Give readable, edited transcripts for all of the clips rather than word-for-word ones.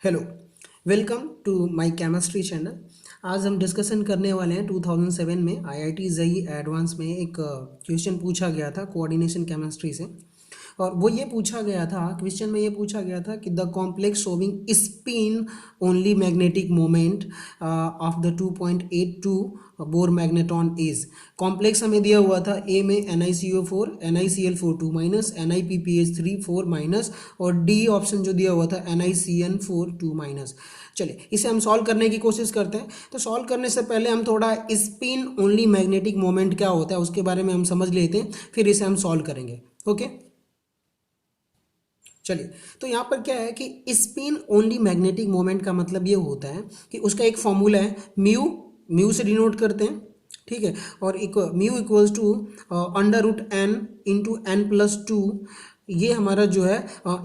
Hello, welcome to my chemistry channel. आज हम discussion करने वाले हैं 2007 में आईआईटी जेईई एडवांस में एक क्वेश्चन पूछा गया था कोऑर्डिनेशन केमिस्ट्री से। और वो ये पूछा गया था, क्वेश्चन में ये पूछा गया था कि the complex showing spin only magnetic moment of the 2.82 bore magneton is. Complex हमें दिया हुआ था ए में NiCO4 NiCl4 minus NiPPH3 minus और डी ऑप्शन जो दिया हुआ था NiCN4 माइनस। चलिए इसे हम सॉल्व करने की कोशिश करते हैं। तो सॉल्व करने से पहले हम थोड़ा स्पिन ओनली मैग्नेटिक मोमेंट क्या होता है उसके बारे में हम समझ लेते हैं, फिर इसे हम सॉल्व करेंगे। ओके, चलिए। तो यहाँ पर क्या है कि स्पिन ओनली मैग्नेटिक मोमेंट का मतलब ये होता है कि उसका एक फॉर्मूला है म्यू, म्यू से डिनोट करते हैं, ठीक है। और mu equals to √n × n+2। ये हमारा जो है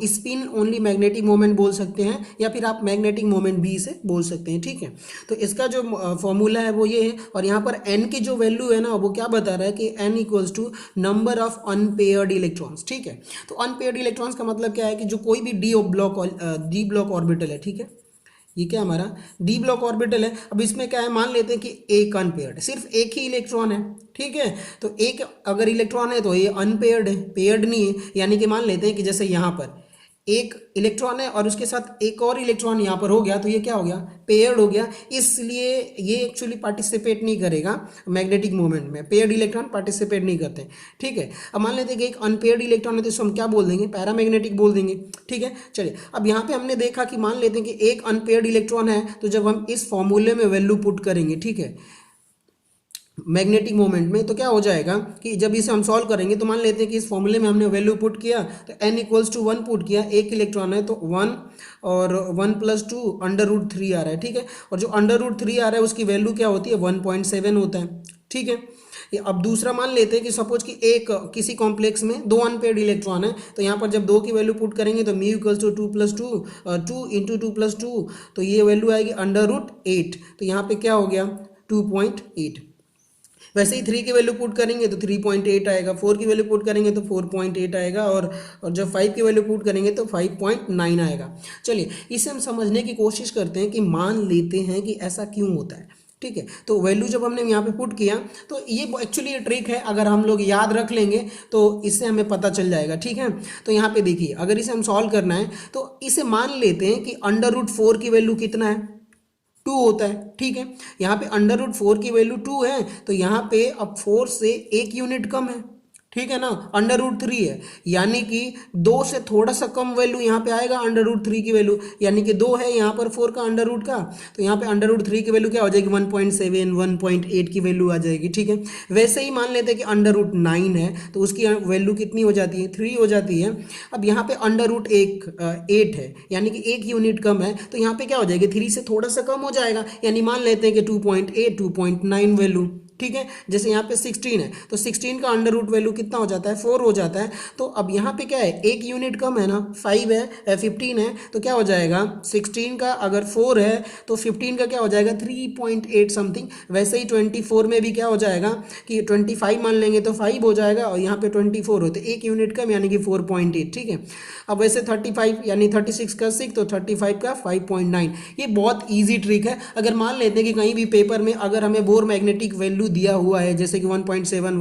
स्पिन ओनली मैग्नेटिक मोमेंट बोल सकते हैं, या फिर आप मैग्नेटिक मोमेंट भी इसे बोल सकते हैं, ठीक है। तो इसका जो फॉर्मूला है वो ये है, और यहाँ पर n की जो वैल्यू है ना वो क्या बता रहा है कि n equals to number of unpaired electrons, ठीक है। तो अनपेयर्ड इलेक्ट्रॉन्स का मतलब क्या है कि जो कोई भी डी ब्लॉक ऑर्बिटल है, ठीक है। ये क्या हमारा डी ब्लॉक ऑर्बिटल है। अब इसमें क्या है, मान लेते हैं कि एक अनपेयर्ड, सिर्फ एक ही इलेक्ट्रॉन है, ठीक है। तो एक अगर इलेक्ट्रॉन है तो ये अनपेयर्ड है, पेयर्ड नहीं है। यानी कि मान लेते हैं कि जैसे यहाँ पर एक इलेक्ट्रॉन है और उसके साथ एक और इलेक्ट्रॉन यहाँ पर हो गया, तो ये क्या हो गया, पेयर्ड हो गया। इसलिए ये एक्चुअली पार्टिसिपेट नहीं करेगा मैग्नेटिक मोमेंट में, पेयर्ड इलेक्ट्रॉन पार्टिसिपेट नहीं करते, ठीक है। अब मान लेते हैं कि एक अनपेयर्ड इलेक्ट्रॉन है तो इसको हम क्या बोल देंगे, पैरामैग्नेटिक बोल देंगे, ठीक है। चलिए, अब यहाँ पे हमने देखा कि मान लेते हैं कि एक अनपेयर्ड इलेक्ट्रॉन है, तो जब हम इस फॉर्मूले में वैल्यू पुट करेंगे, ठीक है, मैग्नेटिक मोमेंट में, तो क्या हो जाएगा कि जब इसे हम सॉल्व करेंगे तो मान लेते हैं कि इस फॉर्मूले में हमने वैल्यू पुट किया, तो n इक्वल्स टू 1 पुट किया, एक इलेक्ट्रॉन है तो 1 और 1+2 √3 आ रहा है, ठीक है। और जो √3 आ रहा है उसकी वैल्यू क्या होती है, 1.7 होता है, ठीक है। अब दूसरा मान लेते हैं कि सपोज कि एक किसी कॉम्प्लेक्स में दो अनपेयर्ड इलेक्ट्रॉन है, तो यहाँ पर जब दो की वैल्यू पुट करेंगे तो म्यू इक्वल्स टू 2+2 2 × 2+2, तो ये वैल्यू आएगी √8। तो यहाँ पे क्या हो गया, 2.8। वैसे ही 3 की वैल्यू पुट करेंगे तो 3.8 आएगा, 4 की वैल्यू पुट करेंगे तो 4.8 आएगा, और जब 5 की वैल्यू पुट करेंगे तो 5.9 आएगा। चलिए इसे हम समझने की कोशिश करते हैं कि मान लेते हैं कि ऐसा क्यों होता है, ठीक है। तो वैल्यू जब हमने यहाँ पे पुट किया, तो ये एक्चुअली ट्रिक है, अगर हम लोग याद रख लेंगे तो इससे हमें पता चल जाएगा, ठीक है। तो यहाँ पे देखिए, अगर इसे हम सॉल्व करना है तो इसे मान लेते हैं कि √4 की वैल्यू कितना है, 2 होता है, ठीक है। यहाँ पे √4 की वैल्यू 2 है, तो यहाँ पे अब 4 से 1 यूनिट कम है, ठीक है ना, √3 है, यानी कि 2 से थोड़ा सा कम वैल्यू यहाँ पे आएगा √3 की वैल्यू, यानी कि 2 है यहाँ पर 4 का अंडर का, तो यहाँ पे √3 की वैल्यू क्या हो जाएगी, 1.7 1.8 की वैल्यू आ जाएगी, ठीक है। वैसे ही मान लेते हैं कि √9 है, तो उसकी वैल्यू कितनी हो जाती है, 3 हो जाती है। अब यहाँ पे √8 है, यानी कि 1 यूनिट कम है, तो यहाँ पे क्या हो जाएगी, 3 से थोड़ा सा कम हो जाएगा, यानी मान लेते हैं कि 2.8 2.9 वैल्यू, ठीक है। जैसे यहाँ पे 16 है, तो 16 का अंडर रूट वैल्यू कितना हो जाता है, 4 हो जाता है। तो अब यहाँ पे क्या है, 1 यूनिट कम है ना, 5 है 15 है, तो क्या हो जाएगा, 16 का अगर 4 है तो 15 का क्या हो जाएगा, 3.8 समथिंग। वैसे ही 24 में भी क्या हो जाएगा कि 25 मान लेंगे तो 5 हो जाएगा, और यहाँ पे 24 होते 1 यूनिट कम, यानी कि 4.8, ठीक है। अब वैसे 35 यानी 36 का 6, तो 35 का 5.9। ये बहुत ईजी ट्रिक है। अगर मान लेते हैं कि कहीं भी पेपर में अगर हमें बोर मैग्नेटिक वैल्यू दिया हुआ है, जैसे कि 1.7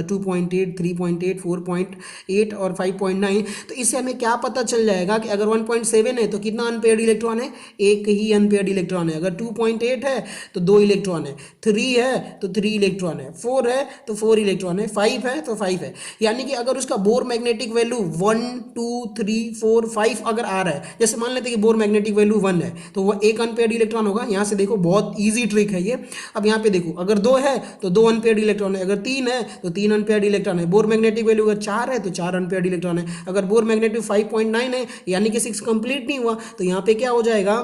2.8 3.8 4.8 और 5.9, तो इससे हमें क्या पता चल जाएगा कि अगर 1.7 है तो कितना अनपेयर्ड इलेक्ट्रॉन है, एक ही अनपेयर्ड इलेक्ट्रॉन है। अगर 2.8 है तो 2 इलेक्ट्रॉन है, 3 है तो 3 इलेक्ट्रॉन है, 4 है तो 4 इलेक्ट्रॉन है, 5 है तो 5 है। यानी कि अगर उसका बोर मैग्नेटिक वैल्यू 1 2 3 4 5 अगर आ रहा है, जैसे मान लेते हैं कि बोर मैग्नेटिक वैल्यू 1 है, तो वो एक अनपेयर्ड इलेक्ट्रॉन होगा। यहाँ से देखो, बहुत ईजी ट्रिक है ये। अब यहाँ पे देखो, अगर 2 है तो 2 अनपेयर्ड इलेक्ट्रॉन है, अगर 3 है तो 3 अनपेयर्ड इलेक्ट्रॉन है। बोर मैग्नेटिक वैल्यू अगर 4 है तो 4 अनपेयर्ड इलेक्ट्रॉन है। अगर बोर मैग्नेटिक 5.9 है, यानी कि 6 कंप्लीट नहीं हुआ, तो यहाँ पे क्या हो जाएगा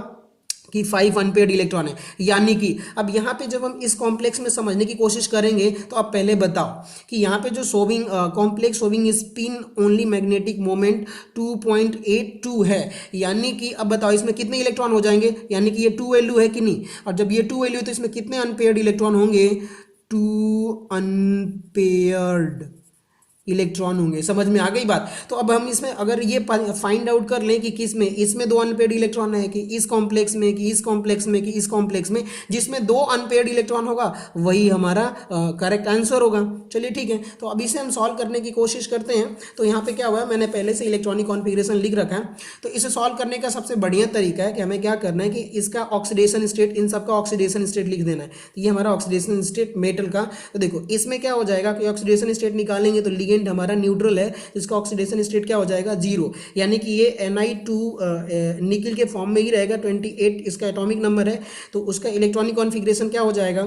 कि 5 अनपेयर्ड इलेक्ट्रॉन है। यानी कि अब यहाँ पे जब हम इस कॉम्प्लेक्स में समझने की कोशिश करेंगे, तो अब पहले बताओ कि यहाँ पे जो showing complex showing spin only magnetic moment 2.82 है, यानी कि अब बताओ इसमें कितने इलेक्ट्रॉन हो जाएंगे, यानी कि ये 2 वैल्यू है कि नहीं। और जब ये 2 वैल्यू है तो इसमें कितने अनपेयर्ड इलेक्ट्रॉन होंगे, 2 अनपेयर्ड, इलेक्ट्रॉन होंगे। समझ में आ गई बात। तो अब हम इसमें अगर ये फाइंड आउट कर लें कि किस में, इसमें दो अनपेड इलेक्ट्रॉन है कि इस कॉम्प्लेक्स में कि इस कॉम्प्लेक्स में कि इस कॉम्प्लेक्स में, जिसमें दो अनपेड इलेक्ट्रॉन होगा वही हमारा करेक्ट आंसर होगा। चलिए ठीक है, तो अब इसे हम सॉल्व करने की कोशिश करते हैं। तो यहाँ पे क्या हुआ है, मैंने पहले से इलेक्ट्रॉनिक कॉन्फ़िगरेशन लिख रखा है। तो इसे सॉल्व करने का सबसे बढ़िया तरीका है कि हमें क्या करना है कि इसका ऑक्सीडेशन स्टेट, इन सबका ऑक्सीडेशन स्टेट लिख देना है। तो ये हमारा ऑक्सीडेशन स्टेट मेटल का। तो देखो इसमें क्या हो जाएगा कि ऑक्सीडेशन स्टेट निकालेंगे तो लिगेंड हमारा न्यूट्रल है, इसका ऑक्सीडेशन स्टेट क्या हो जाएगा, 0, यानी कि ये Ni2 निकल के फॉर्म में ही रहेगा। 28 इसका एटॉमिक नंबर है, तो उसका इलेक्ट्रॉनिक कॉन्फ़िगरेशन क्या हो जाएगा,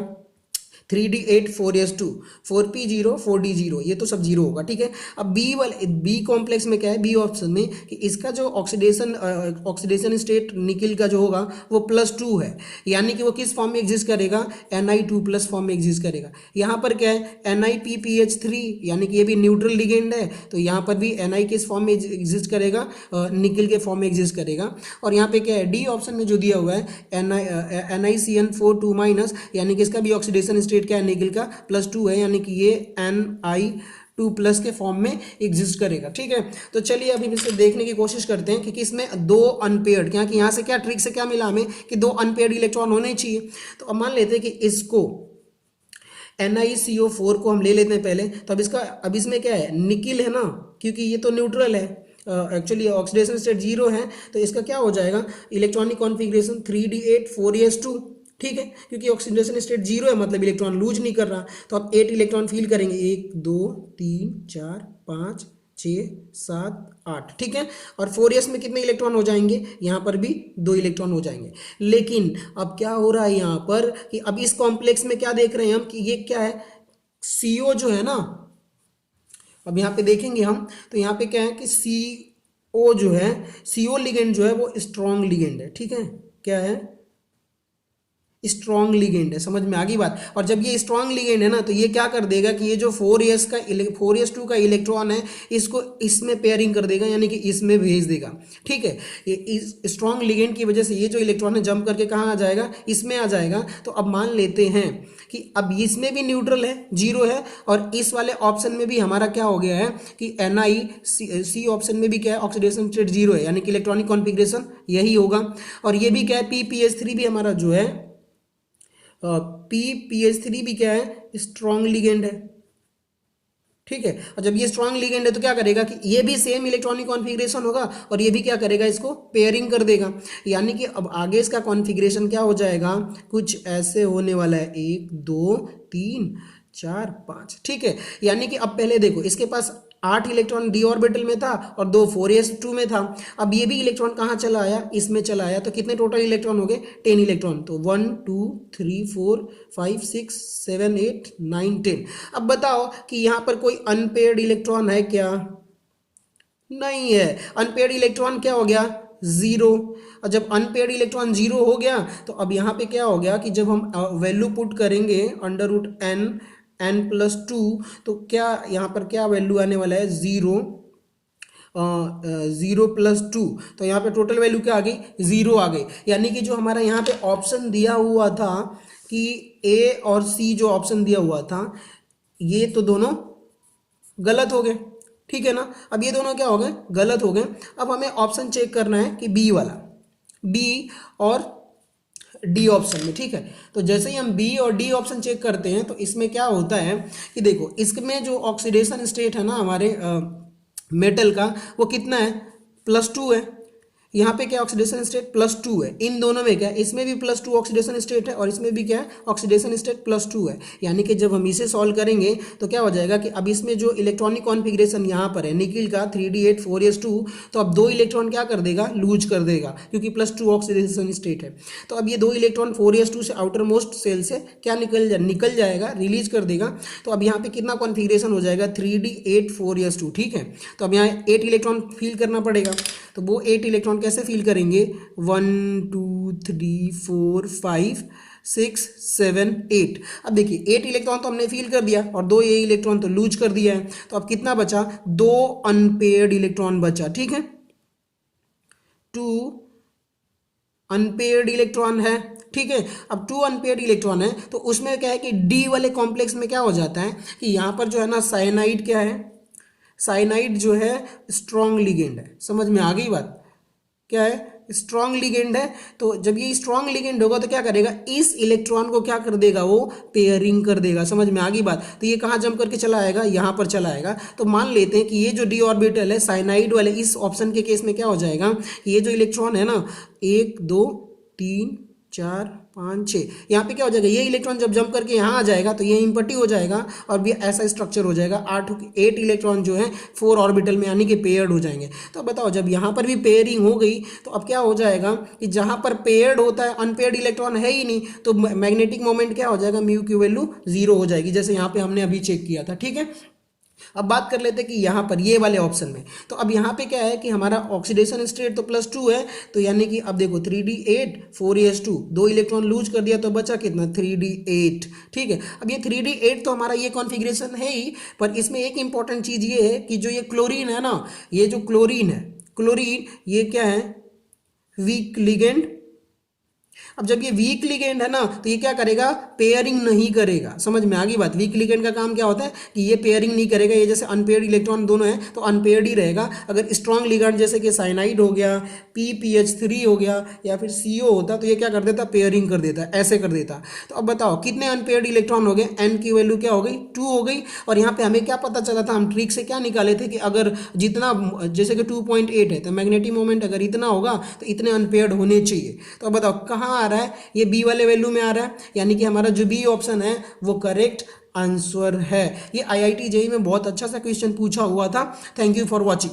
3d8 4s2 4p0 4d0, ये तो सब जीरो होगा। ठीक है, अब बी वाले बी कॉम्प्लेक्स में क्या है, बी ऑप्शन में कि इसका जो ऑक्सीडेशन स्टेट निकल का जो होगा वो +2 है, यानी कि वो किस फॉर्म में एग्जिस्ट करेगा, Ni2+ फॉर्म में एग्जिस्ट करेगा। यहाँ पर क्या है, NiPPH3, यानी कि ये भी न्यूट्रल लिगेंड है, तो यहाँ पर भी Ni किस फॉर्म में एग्जिस्ट करेगा, निकल के फॉर्म में एग्जिस्ट करेगा। और यहाँ पे क्या है, डी ऑप्शन में जो दिया हुआ है NiCN4 2-, यानी कि इसका भी ऑक्सीडेशन स्टेट क्या है, निकल का +2 है, यानी कि ये Ni2+ के फॉर्म में एग्जिस्ट करेगा। ठीक है, तो चलिए अभी इसे देखने की कोशिश करते हैं कि किसमें दो अनपेयर्ड, क्या कि यहाँ से क्या ट्रिक से क्या मिला हमें कि दो अनपेयर्ड इलेक्ट्रॉन होने चाहिए। तो अब मान लेते हैं कि इसको NiCO4 को हम ले लेते हैं पहले। तो अब इसमें क्या है, निकिल है ना, क्योंकि ये तो न्यूट्रल है, एक्चुअली ऑक्सीडेशन स्टेट 0 है, तो इसका क्या हो जाएगा, इलेक्ट्रॉनिक कॉन्फ़िगरेशन 3d8 4s2। ठीक है, क्योंकि ऑक्सीडेशन स्टेट 0 है, मतलब इलेक्ट्रॉन लूज नहीं कर रहा। तो आप 8 इलेक्ट्रॉन फील करेंगे, 1 2 3 4 5 6 7 8। ठीक है, और 4s में कितने इलेक्ट्रॉन हो जाएंगे, यहाँ पर भी 2 इलेक्ट्रॉन हो जाएंगे। लेकिन अब क्या हो रहा है यहाँ पर कि अब इस कॉम्प्लेक्स में क्या देख रहे हैं हम कि ये क्या है, CO जो है ना, अब यहाँ पे देखेंगे हम, तो यहाँ पे क्या है कि CO जो है, CO लिगेंड जो है वो स्ट्रॉन्ग लिगेंड है। ठीक है, क्या है, स्ट्रॉन्ग लिगेंड है। समझ में आ गई बात। और जब ये स्ट्रॉन्ग लिगेंड है ना, तो ये क्या कर देगा कि ये जो 4s2 का इलेक्ट्रॉन है, इसको इसमें पेयरिंग कर देगा, यानी कि इसमें भेज देगा। ठीक है, ये इस स्ट्रॉन्ग लिगेंड की वजह से ये जो इलेक्ट्रॉन है जंप करके कहाँ आ जाएगा, इसमें आ जाएगा। तो अब मान लेते हैं कि अब इसमें भी न्यूट्रल है, 0 है, और इस वाले ऑप्शन में भी हमारा क्या हो गया है कि NiC ऑप्शन में भी क्या है, ऑक्सीडेशन स्टेट 0 है, यानी कि इलेक्ट्रॉनिक कॉन्फ़िगरेशन यही होगा। और ये भी क्या है, PPH3 भी हमारा जो है, PPH3 भी क्या है, स्ट्रॉन्ग लिगेंड है। ठीक है, और जब ये स्ट्रॉन्ग लिगेंड है तो क्या करेगा कि ये भी सेम इलेक्ट्रॉनिक कॉन्फ़िगरेशन होगा, और ये भी क्या करेगा, इसको पेयरिंग कर देगा। यानी कि अब आगे इसका कॉन्फ़िगरेशन क्या हो जाएगा, कुछ ऐसे होने वाला है, 1 2 3 4 5। ठीक है, यानी कि अब पहले देखो, इसके पास 8 इलेक्ट्रॉन d ऑर्बिटल में था और 2 4s2 में था। अब ये भी इलेक्ट्रॉन कहाँ चला आया, इसमें चला आया। तो कितने टोटल इलेक्ट्रॉन हो गए, 10 इलेक्ट्रॉन। तो 1 2 3 4 5 6 7 8 9 10। अब बताओ कि यहाँ पर कोई अनपेयर्ड इलेक्ट्रॉन है क्या, नहीं है। अनपेयर्ड इलेक्ट्रॉन क्या हो गया, 0। और जब अनपेयर्ड इलेक्ट्रॉन 0 हो गया, तो अब यहाँ पे क्या हो गया कि जब हम वैल्यू पुट करेंगे √n+2, तो क्या यहाँ पर क्या वैल्यू आने वाला है, 0 0+2। तो यहाँ पे टोटल वैल्यू क्या आ गई, 0 आ गई। यानी कि जो हमारा यहाँ पे ऑप्शन दिया हुआ था कि A और C, जो ऑप्शन दिया हुआ था, ये तो दोनों गलत हो गए। ठीक है ना, अब ये दोनों क्या हो गए, गलत हो गए। अब हमें ऑप्शन चेक करना है कि बी वाला, बी और डी ऑप्शन में। ठीक है, तो जैसे ही हम बी और डी ऑप्शन चेक करते हैं, तो इसमें क्या होता है कि देखो, इसमें जो ऑक्सीडेशन स्टेट है ना हमारे मेटल का, वो कितना है, +2 है। यहाँ पे क्या ऑक्सीडेशन स्टेट +2 है। इन दोनों में क्या है, इसमें भी +2 ऑक्सीडेशन स्टेट है और इसमें भी क्या है, ऑक्सीडेशन स्टेट +2 है। यानी कि जब हम इसे सॉल्व करेंगे तो क्या हो जाएगा कि अब इसमें जो इलेक्ट्रॉनिक कॉन्फ़िगरेशन यहाँ पर है निकिल का 3d8 4s2, तो अब 2 इलेक्ट्रॉन क्या कर देगा, लूज कर देगा, क्योंकि +2 ऑक्सीडेशन स्टेट है। तो अब ये 2 इलेक्ट्रॉन 4s2 से आउटर मोस्ट सेल से क्या निकल जाएगा, रिलीज कर देगा। तो अब यहाँ पे कितना कॉन्फ़िगरेशन हो जाएगा, 3d8 4s2। ठीक है, तो अब यहाँ 8 इलेक्ट्रॉन फील करना पड़ेगा। तो वो 8 इलेक्ट्रॉन कैसे फील करेंगे, 1 2 3 4 5 6 7 8। अब देखिए 8 इलेक्ट्रॉन तो हमने फील कर दिया और 2 ये इलेक्ट्रॉन तो लूज कर दिया है। तो अब कितना बचा, 2 अनपेयर्ड इलेक्ट्रॉन बचा। ठीक है, 2 अनपेयर्ड इलेक्ट्रॉन है। ठीक है, अब 2 अनपेयर्ड इलेक्ट्रॉन है, तो उसमें क्या है कि डी वाले कॉम्प्लेक्स में क्या हो जाता है कि यहाँ पर जो है ना साइनाइड क्या है, साइनाइड जो है स्ट्रॉन्ग लिगेंड है, समझ में आ गई बात, क्या है, स्ट्रॉन्ग लिगेंड है। तो जब ये स्ट्रॉन्ग लिगेंड होगा तो क्या करेगा, इस इलेक्ट्रॉन को क्या कर देगा, वो पेयरिंग कर देगा, समझ में आ गई बात। तो ये कहाँ जंप करके चला आएगा, यहाँ पर चला आएगा। तो मान लेते हैं कि ये जो डी ऑर्बिटल है साइनाइड वाले, इस ऑप्शन के केस में क्या हो जाएगा कि ये जो इलेक्ट्रॉन है ना, 1 2 3 4 5 6, यहाँ पे क्या हो जाएगा, ये इलेक्ट्रॉन जब जंप करके यहाँ आ जाएगा तो ये इम्पटी हो जाएगा और भी ऐसा स्ट्रक्चर हो जाएगा, 8 इलेक्ट्रॉन जो है 4 ऑर्बिटल में यानी कि पेयर्ड हो जाएंगे। तो बताओ जब यहाँ पर भी पेयरिंग हो गई तो अब क्या हो जाएगा कि जहाँ पर पेयर्ड होता है, अनपेयर्ड इलेक्ट्रॉन है ही नहीं, तो मैग्नेटिक मोमेंट क्या हो जाएगा, म्यू की वैल्यू 0 हो जाएगी, जैसे यहाँ पे हमने अभी चेक किया था। ठीक है, अब बात कर लेते हैं कि यहाँ पर ये वाले ऑप्शन में, तो अब यहाँ पे क्या है कि हमारा ऑक्सीडेशन स्टेट तो +2 है, तो यानी कि अब देखो 3d8 4s2, 2 इलेक्ट्रॉन लूज कर दिया तो बचा कितना, 3d8। ठीक है, अब ये 3d8 तो हमारा ये कॉन्फ़िगरेशन है ही, पर इसमें एक इंपॉर्टेंट चीज़ ये है कि जो ये क्लोरीन है ना, ये जो क्लोरीन है, क्लोरीन ये क्या है, वीक लिगेंड। अब जब ये वीक लिगेंड है ना तो ये क्या करेगा, पेयरिंग नहीं करेगा, समझ में आ गई बात। वीक लिगेंड का काम क्या होता है कि ये पेयरिंग नहीं करेगा, ये जैसे अनपेयर्ड इलेक्ट्रॉन दोनों हैं तो अनपेयर्ड ही रहेगा। अगर स्ट्रॉन्ग लिगेंड जैसे कि साइनाइड हो गया, PPH3 हो गया या फिर CO होता तो ये क्या कर देता, पेयरिंग कर देता, ऐसे कर देता। तो अब बताओ कितने अनपेयर्ड इलेक्ट्रॉन हो गए, n की वैल्यू क्या हो गई, 2 हो गई। और यहाँ पे हमें क्या पता चला था, हम ट्रिक से क्या निकाले थे कि अगर जितना जैसे कि 2.8 है तो मैग्नेटिक मोमेंट अगर इतना होगा तो इतने अनपेयर्ड होने चाहिए। तो अब बताओ कहाँ आ रहा है, ये बी वाले वैल्यू में आ रहा है, यानी कि हमारा जो बी ऑप्शन है वो करेक्ट आंसर है। ये IIT JEE में बहुत अच्छा सा क्वेश्चन पूछा हुआ था। Thank you for watching.